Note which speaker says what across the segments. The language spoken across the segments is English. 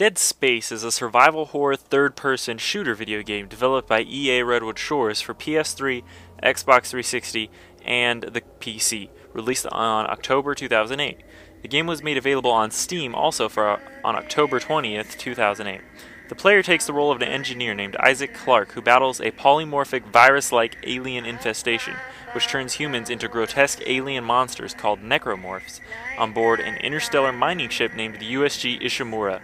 Speaker 1: Dead Space is a survival horror third-person shooter video game developed by EA Redwood Shores for PS3, Xbox 360, and the PC, released on October 2008. The game was made available on Steam also on October 20th, 2008. The player takes the role of an engineer named Isaac Clarke who battles a polymorphic virus-like alien infestation, which turns humans into grotesque alien monsters called necromorphs, on board an interstellar mining ship named the USG Ishimura.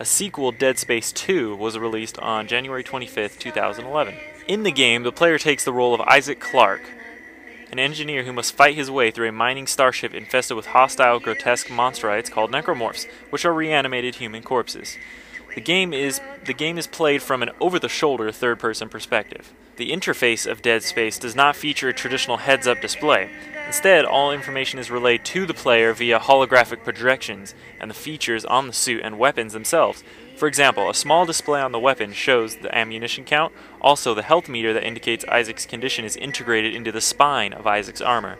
Speaker 1: A sequel, Dead Space 2, was released on January 25th, 2011. In the game, the player takes the role of Isaac Clarke, an engineer who must fight his way through a mining starship infested with hostile, grotesque monstrites called necromorphs, which are reanimated human corpses. The game is played from an over-the-shoulder third-person perspective. The interface of Dead Space does not feature a traditional heads-up display. Instead, all information is relayed to the player via holographic projections and the features on the suit and weapons themselves. For example, a small display on the weapon shows the ammunition count. Also, the health meter that indicates Isaac's condition is integrated into the spine of Isaac's armor.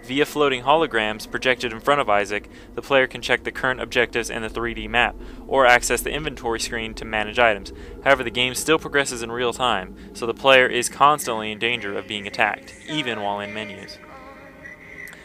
Speaker 1: Via floating holograms projected in front of Isaac, the player can check the current objectives and the 3D map, or access the inventory screen to manage items. However, the game still progresses in real time, so the player is constantly in danger of being attacked, even while in menus.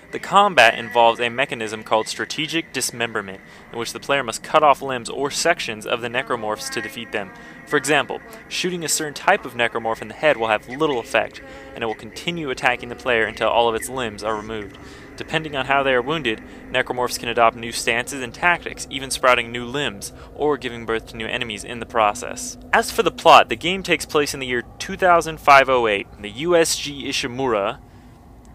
Speaker 1: The combat involves a mechanism called strategic dismemberment, in which the player must cut off limbs or sections of the necromorphs to defeat them. For example, shooting a certain type of necromorph in the head will have little effect, and it will continue attacking the player until all of its limbs are removed. Depending on how they are wounded, necromorphs can adopt new stances and tactics, even sprouting new limbs, or giving birth to new enemies in the process. As for the plot, the game takes place in the year 2508. The USG Ishimura,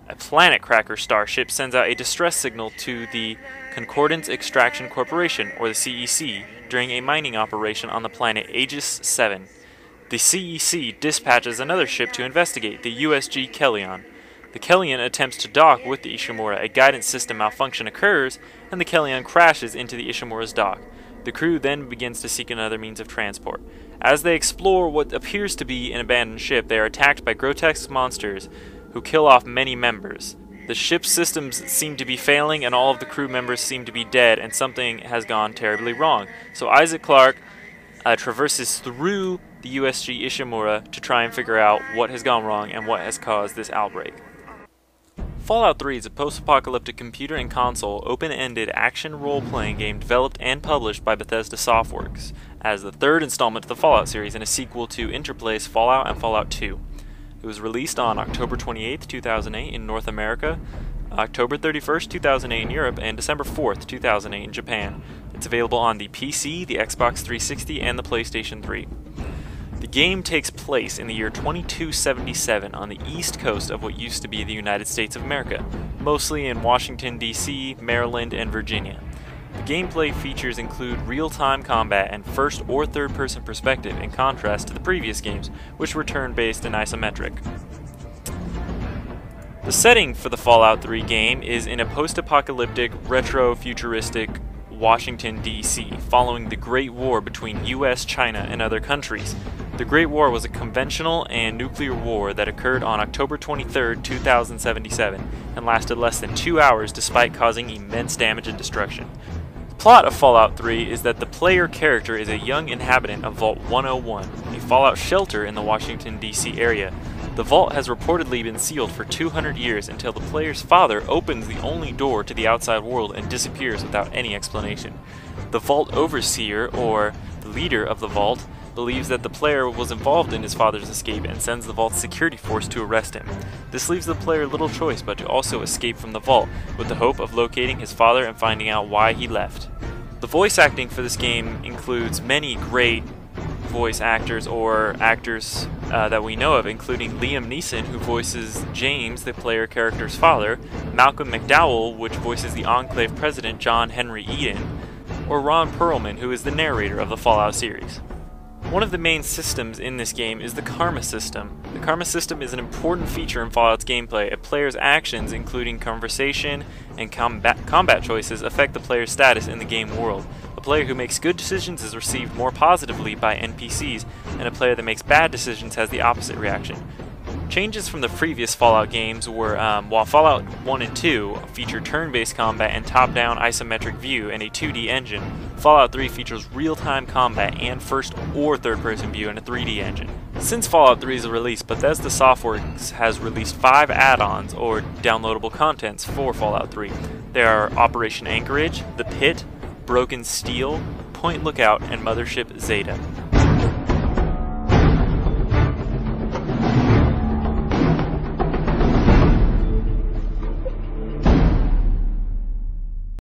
Speaker 1: a planet cracker starship, sends out a distress signal to the Concordance Extraction Corporation, or the CEC, during a mining operation on the planet Aegis 7. The CEC dispatches another ship to investigate, the USG Kellion. The Kellion attempts to dock with the Ishimura. A guidance system malfunction occurs, and the Kellion crashes into the Ishimura's dock. The crew then begins to seek another means of transport. As they explore what appears to be an abandoned ship, they are attacked by grotesque monsters who kill off many members. The ship's systems seem to be failing, and all of the crew members seem to be dead, and something has gone terribly wrong. So Isaac Clarke traverses through the USG Ishimura to try and figure out what has gone wrong and what has caused this outbreak. Fallout 3 is a post-apocalyptic computer and console, open-ended action role-playing game developed and published by Bethesda Softworks, as the third installment of the Fallout series and a sequel to Interplay's Fallout and Fallout 2. It was released on October 28th, 2008 in North America, October 31st, 2008 in Europe, and December 4th, 2008 in Japan. It's available on the PC, the Xbox 360, and the PlayStation 3. The game takes place in the year 2277 on the east coast of what used to be the United States of America, mostly in Washington, D.C., Maryland, and Virginia. The gameplay features include real-time combat and first- or third-person perspective, in contrast to the previous games, which were turn-based and isometric. The setting for the Fallout 3 game is in a post-apocalyptic, retro-futuristic Washington, D.C., following the Great War between U.S., China, and other countries. The Great War was a conventional and nuclear war that occurred on October 23, 2077, and lasted less than 2 hours despite causing immense damage and destruction. The plot of Fallout 3 is that the player character is a young inhabitant of Vault 101, a Fallout shelter in the Washington, D.C. area. The vault has reportedly been sealed for 200 years until the player's father opens the only door to the outside world and disappears without any explanation. The vault overseer, or the leader of the vault, believes that the player was involved in his father's escape and sends the vault's security force to arrest him. This leaves the player little choice but to also escape from the vault, with the hope of locating his father and finding out why he left. The voice acting for this game includes many great voice actors or actors that we know of, including Liam Neeson, who voices James, the player character's father, Malcolm McDowell, which voices the Enclave president John Henry Eden, or Ron Perlman, who is the narrator of the Fallout series. One of the main systems in this game is the Karma system. The Karma system is an important feature in Fallout's gameplay. A player's actions, including conversation and combat choices, affect the player's status in the game world. A player who makes good decisions is received more positively by NPCs, and a player that makes bad decisions has the opposite reaction. Changes from the previous Fallout games were, while Fallout 1 and 2 feature turn-based combat and top-down isometric view and a 2D engine, Fallout 3 features real-time combat and first or third-person view and a 3D engine. Since Fallout 3's release, Bethesda Softworks has released 5 add-ons or downloadable contents for Fallout 3. They are Operation Anchorage, The Pit, Broken Steel, Point Lookout, and Mothership Zeta.